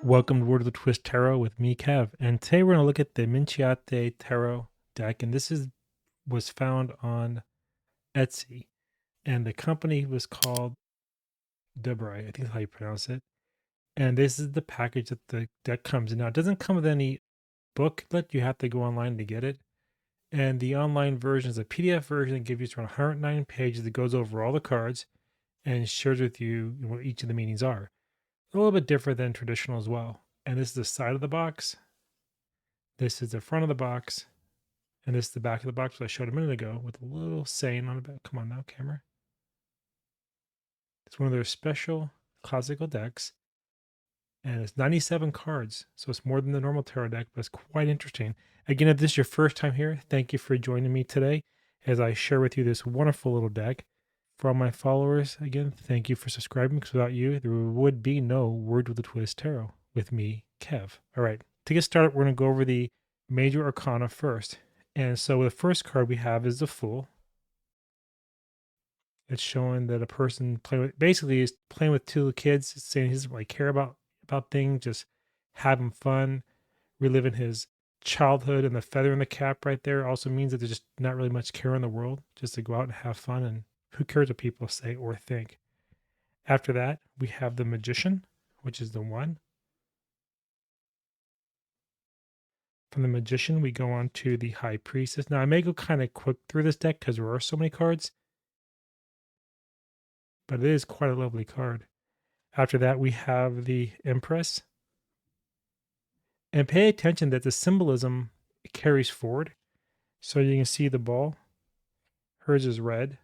Welcome to Word of the Twist Tarot with me, Kev. And today we're going to look at the Minchiate Tarot deck. And this was found on Etsy. And the company was called brigh, I think is how you pronounce it. And this is the package that the deck comes in. Now, it doesn't come with any booklet. You have to go online to get it. And the online version is a PDF version that gives you around 109 pages that goes over all the cards and shares with you what each of the meanings are. A little bit different than traditional as well. And this is the side of the box. This is the front of the box, and this is the back of the box that I showed a minute ago with a little saying on the back. Come on now, camera. It's one of their special classical decks, and it's 97 cards, so it's more than the normal tarot deck, but it's quite interesting. Again, if this is your first time here, thank you for joining me today as I share with you this wonderful little deck. For all my followers, again, thank you for subscribing, because without you, there would be no Word with a Twist Tarot with me, Kev. All right, to get started, we're going to go over the major arcana first. And so the first card we have is the Fool. It's showing that a person basically is playing with two kids, saying he doesn't really care about things, just having fun, reliving his childhood. And the feather in the cap right there also means that there's just not really much care in the world, just to go out and have fun, and who cares what people say or think. After that, we have the Magician, which is the 1. From the Magician, we go on to the High Priestess. Now, I may go kind of quick through this deck because there are so many cards, but it is quite a lovely card. After that, we have the Empress. And pay attention that the symbolism carries forward. So you can see the ball. Hers is red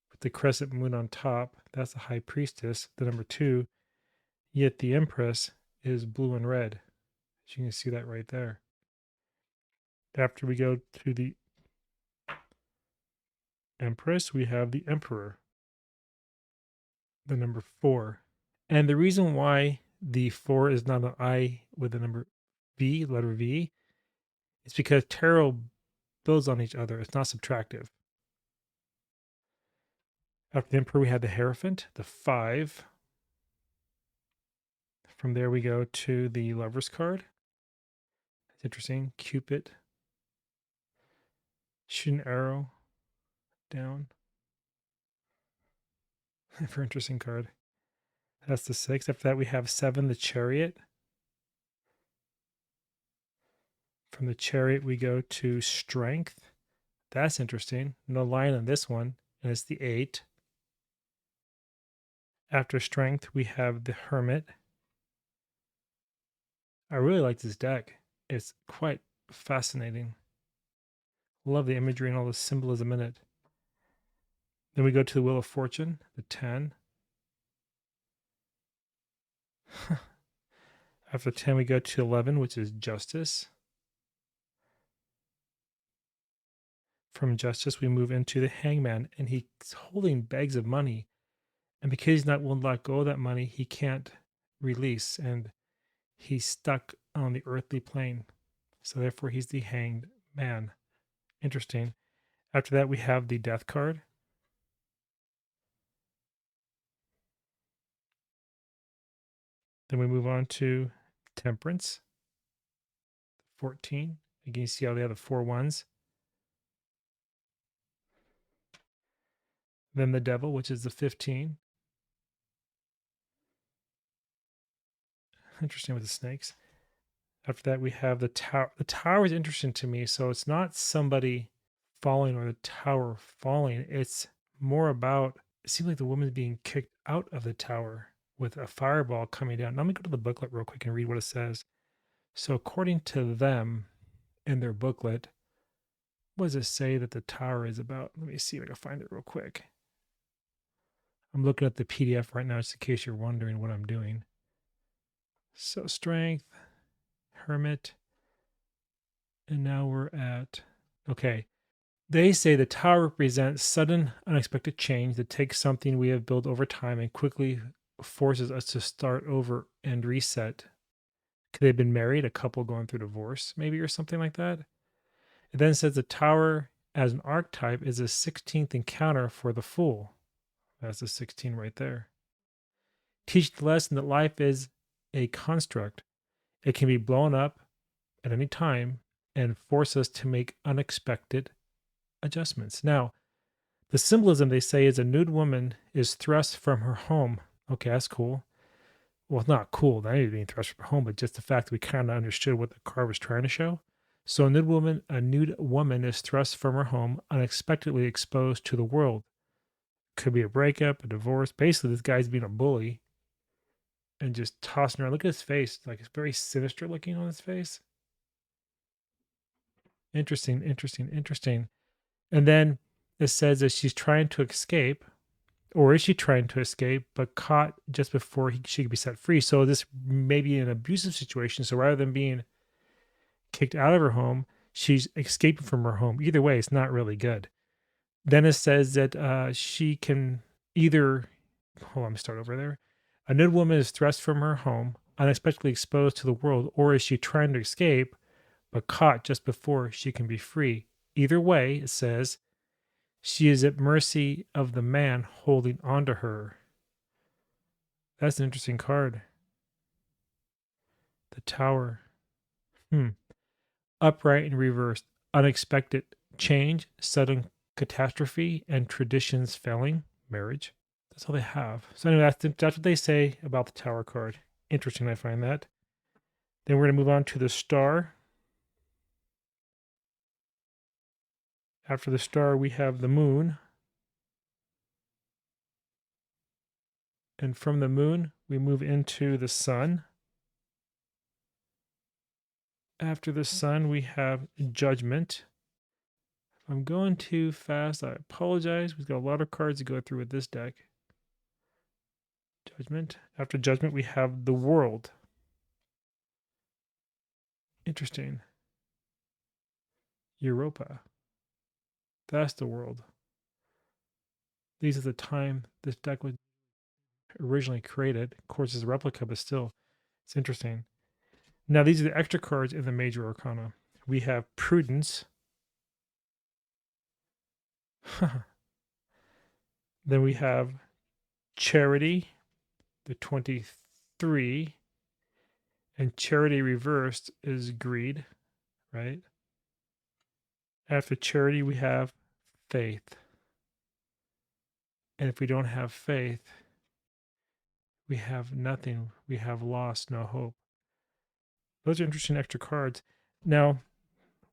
with the crescent moon on top. That's the High Priestess, the number 2. Yet the Empress is blue and red. So you can see that right there. After we go to the Empress, we have the Emperor, the number 4. And the reason why the 4 is not an I with the number V, letter V, is because tarot builds on each other. It's not subtractive. After the Emperor, we have the Hierophant, the 5. From there, we go to the Lover's card. It's interesting. Cupid. Shoot an arrow down. Very interesting card. That's the 6. After that, we have 7, the Chariot. From the Chariot, we go to Strength. That's interesting. No line on this one, and it's the 8. After Strength, we have the Hermit. I really like this deck. It's quite fascinating. Love the imagery and all the symbolism in it. Then we go to the Wheel of Fortune, the 10. After 10, we go to 11, which is Justice. From Justice, we move into the Hangman, and he's holding bags of money. And because he's not willing to let go of that money, he can't release, and he's stuck on the earthly plane. So therefore, he's the Hanged Man. Interesting. After that, we have the Death card. Then we move on to Temperance, 14. Again, you see how they have the 4 ones. Then the Devil, which is the 15. Interesting with the snakes. After that, we have the Tower. The Tower is interesting to me. So it's not somebody falling or the tower falling. It's more about, it seems like the woman's being kicked out of the tower with a fireball coming down. Now, let me go to the booklet real quick and read what it says. So according to them in their booklet, what does it say that the tower is about? Let me see if I can find it real quick. I'm looking at the PDF right now just in case you're wondering what I'm doing. So Strength, Hermit, and now we're at, okay. They say the tower represents sudden, unexpected change that takes something we have built over time and quickly forces us to start over and reset. Could they have been married, a couple going through divorce, maybe, or something like that? It then says the tower as an archetype is a 16th encounter for the Fool. That's the 16 right there. Teach the lesson that life is a construct. It can be blown up at any time and force us to make unexpected adjustments. Now, the symbolism they say is a nude woman is thrust from her home. Okay, that's cool. Well, it's not cool that anything being thrust from her home, but just the fact that we kind of understood what the card was trying to show. So a nude woman is thrust from her home, unexpectedly exposed to the world. Could be a breakup, a divorce. Basically, this guy's being a bully and just tossing around. Look at his face. Like it's very sinister looking on his face. Interesting, interesting, interesting. And then it says that she's trying to escape, or is she trying to escape, but caught just before she could be set free. So this may be an abusive situation. So rather than being kicked out of her home, she's escaping from her home. Either way, it's not really good. Then it says that she can either, hold on, let me start over there. A nude woman is thrust from her home, unexpectedly exposed to the world, or is she trying to escape, but caught just before she can be free? Either way, it says, she is at mercy of the man holding onto her. That's an interesting card. The Tower. Upright and reversed. Unexpected change, sudden catastrophe, and traditions failing. Marriage. That's all they have. So anyway, that's what they say about the Tower card. Interesting, I find that. Then we're going to move on to the Star. After the Star, we have the Moon. And from the Moon, we move into the Sun. After the Sun, we have Judgment. If I'm going too fast, I apologize. We've got a lot of cards to go through with this deck. Judgment. After Judgment, we have the World. Interesting. Europa. That's the World. These are the time this deck was originally created. Of course, it's a replica, but still, it's interesting. Now, these are the extra cards in the Major Arcana. We have Prudence. Then we have Charity, the 23. And Charity reversed is Greed, right? After Charity, we have Faith. And if we don't have faith, we have nothing. We have lost, no hope. Those are interesting extra cards. Now,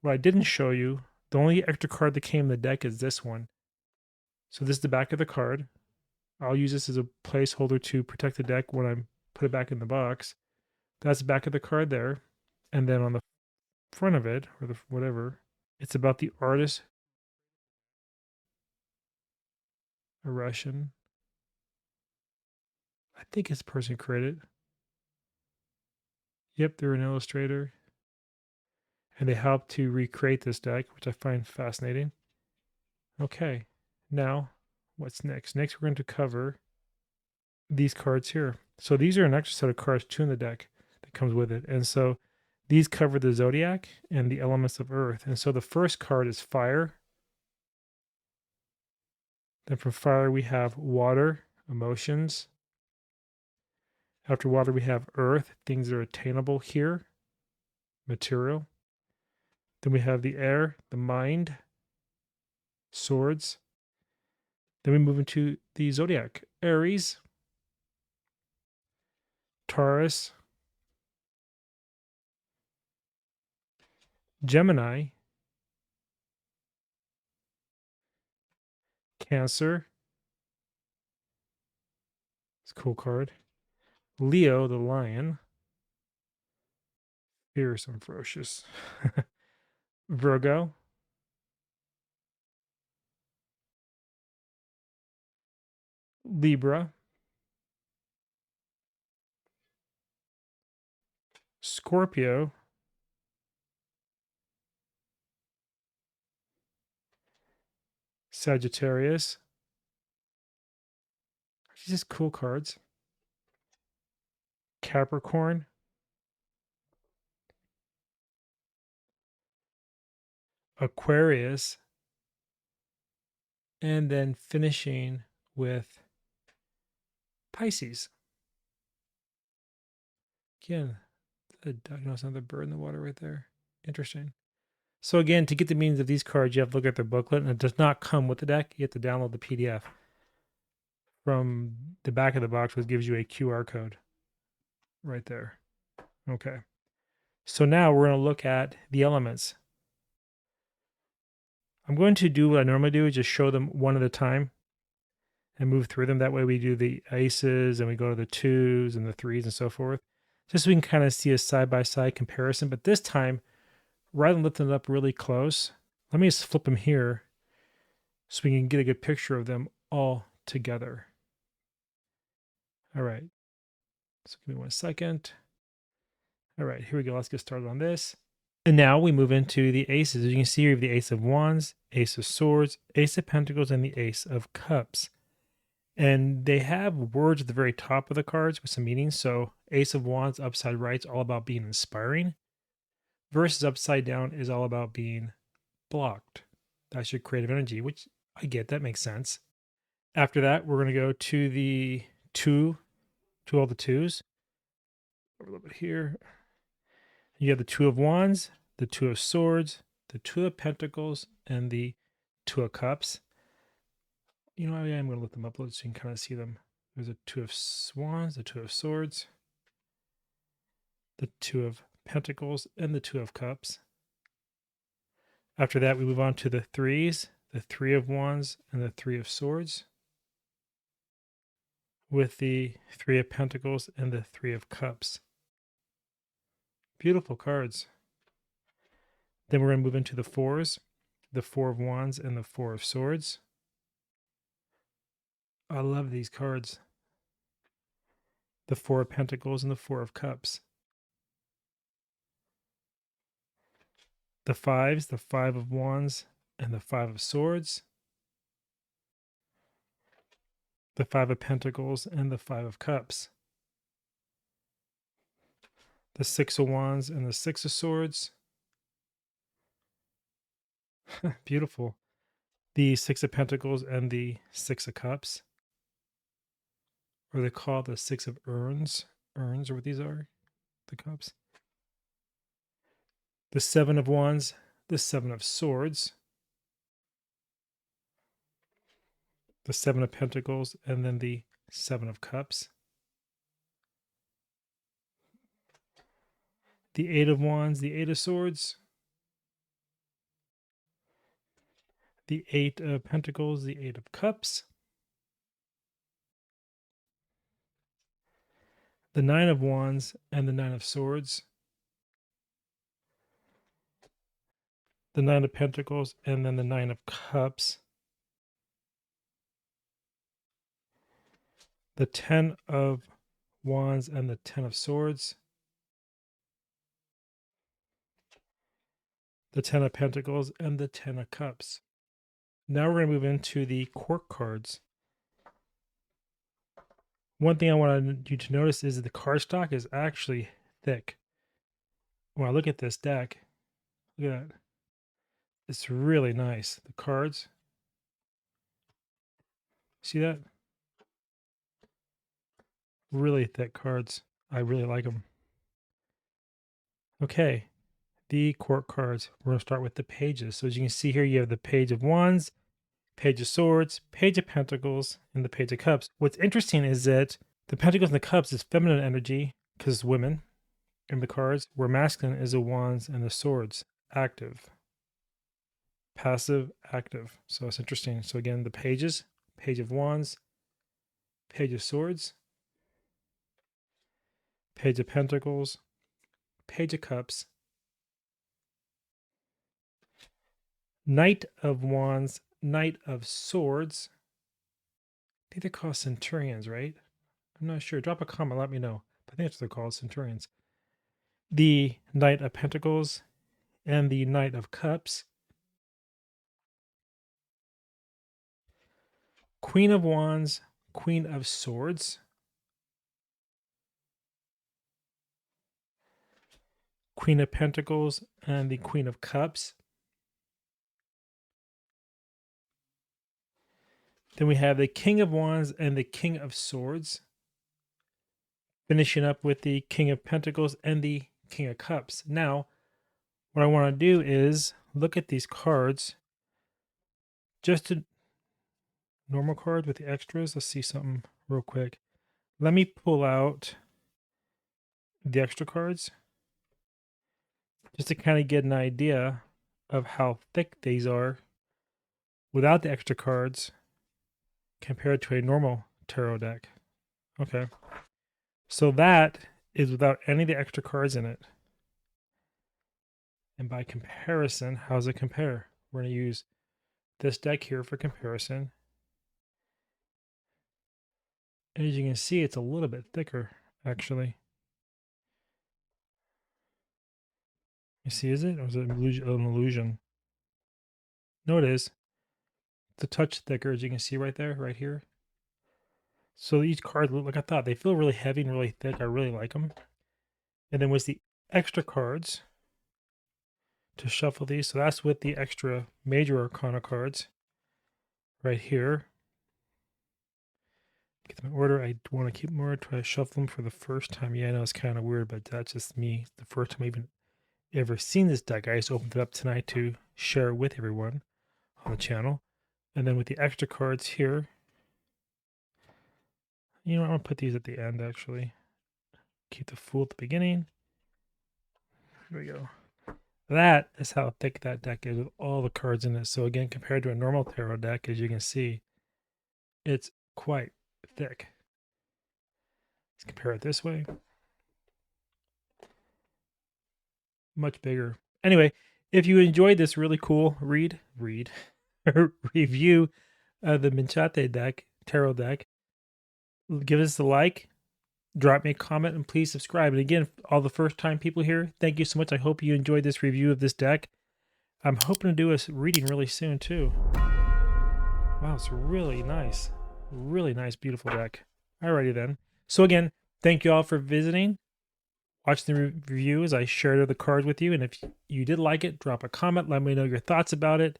what I didn't show you, the only extra card that came in the deck is this one. So this is the back of the card. I'll use this as a placeholder to protect the deck when I put it back in the box. That's the back of the card there. And then on the front of it, or the whatever, it's about the artist, a Russian. I think it's the person created. Yep, they're an illustrator. And they helped to recreate this deck, which I find fascinating. Okay, now what's next? Next, we're going to cover these cards here. So these are an extra set of cards too in the deck that comes with it. And so these cover the Zodiac and the elements of Earth. And so the first card is Fire. Then from Fire, we have Water, emotions. After Water, we have Earth, things that are attainable here, material. Then we have the Air, the mind, swords. Then we move into the Zodiac, Aries, Taurus, Gemini, Cancer. It's a cool card. Leo, the lion. Fierce and ferocious. Virgo. Libra. Scorpio. Sagittarius. These just cool cards. Capricorn. Aquarius. And then finishing with Pisces. Again, I noticed another bird in the water right there. Interesting. So again, to get the meanings of these cards, you have to look at their booklet, and it does not come with the deck. You have to download the PDF from the back of the box, which gives you a QR code right there. Okay. So now we're going to look at the elements. I'm going to do what I normally do, is just show them one at a time and move through them. That way we do the aces and we go to the twos and the threes and so forth, just so we can kind of see a side-by-side comparison. But this time, rather than lifting it up really close, let me just flip them here so we can get a good picture of them all together. All right. So give me 1 second. All right, here we go. Let's get started on this. And now we move into the aces. As you can see, we have the Ace of Wands, Ace of Swords, Ace of Pentacles, and the Ace of Cups. And they have words at the very top of the cards with some meanings. So Ace of Wands upside right is all about being inspiring. Versus upside down is all about being blocked. That's your creative energy, which I get. That makes sense. After that, we're going to go to the all the twos. A little bit here. You have the Two of Wands, the Two of Swords, the Two of Pentacles, and the Two of Cups. You know, I am going to lift them up so you can kind of see them. There's a Two of Wands, the Two of Swords, the Two of Pentacles, and the Two of Cups. After that, we move on to the threes, the Three of Wands, and the Three of Swords, with the Three of Pentacles and the Three of Cups. Beautiful cards. Then we're going to move into the fours, the Four of Wands, and the Four of Swords. I love these cards. The Four of Pentacles and the Four of Cups. The fives, the Five of Wands and the Five of Swords. The Five of Pentacles and the Five of Cups. The Six of Wands and the Six of Swords. Beautiful. The Six of Pentacles and the Six of Cups. Or they call the Six of Urns. Urns are what these are, the cups. The Seven of Wands, the Seven of Swords. The Seven of Pentacles, and then the Seven of Cups. The Eight of Wands, the Eight of Swords. The Eight of Pentacles, the Eight of Cups. The Nine of Wands and the Nine of Swords. The Nine of Pentacles and then the Nine of Cups. The Ten of Wands and the Ten of Swords. The Ten of Pentacles and the Ten of Cups. Now we're going to move into the Court cards. One thing I want you to notice is that the cardstock is actually thick. When I look at this deck, look at that. It's really nice. The cards. See that? Really thick cards. I really like them. Okay, the Court cards. We're going to start with the pages. So as you can see here, you have the Page of Wands, Page of Swords, Page of Pentacles, and the Page of Cups. What's interesting is that the Pentacles and the Cups is feminine energy because it's women in the cards, where masculine is the Wands and the Swords, active. Passive, active. So it's interesting. So again, the pages, Page of Wands, Page of Swords, Page of Pentacles, Page of Cups, Knight of Wands, Knight of Swords. I think they're called Centurions, right? I'm not sure. Drop a comment, let me know. I think that's what they're called, Centurions. The Knight of Pentacles and the Knight of Cups. Queen of Wands, Queen of Swords. Queen of Pentacles and the Queen of Cups. Then we have the King of Wands and the King of Swords. finishing up with the King of Pentacles and the King of Cups. Now, what I want to do is look at these cards, just to normal cards with the extras. Let's see something real quick. Let me pull out the extra cards just to kind of get an idea of how thick these are without the extra cards compared to a normal tarot deck. Okay. So that is without any of the extra cards in it. And by comparison, how does it compare? We're going to use this deck here for comparison. And as you can see, it's a little bit thicker, actually. You see, is it? Or is it an illusion? No, it is. It's a touch thicker, as you can see right there, right here. So each card, like I thought, they feel really heavy and really thick. I really like them. And then with the extra cards to shuffle these. So that's with the extra major Arcana cards right here. Get them in order. I want to keep them in order. Try to shuffle them for the first time. Yeah, I know it's kind of weird, but that's just me. The first time I've even ever seen this deck. I just opened it up tonight to share it with everyone on the channel. And then with the extra cards here, you know, I'm going to put these at the end, actually. Keep the Fool at the beginning. Here we go. That is how thick that deck is with all the cards in it. So again, compared to a normal tarot deck, as you can see, it's quite thick. Let's compare it this way. Much bigger. Anyway, if you enjoyed this really cool review of the Minchiate deck, tarot deck, give us a like, drop me a comment, and please subscribe. And again, all the first time people here, thank you so much. I hope you enjoyed this review of this deck. I'm hoping to do a reading really soon too. Wow, it's really nice. Really nice, beautiful deck. Alrighty then. So again, thank you all for visiting. Watch the review as I shared the cards with you. And if you did like it, drop a comment. Let me know your thoughts about it.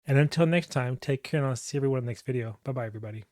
And until next time, take care and I'll see everyone in the next video. Bye-bye, everybody.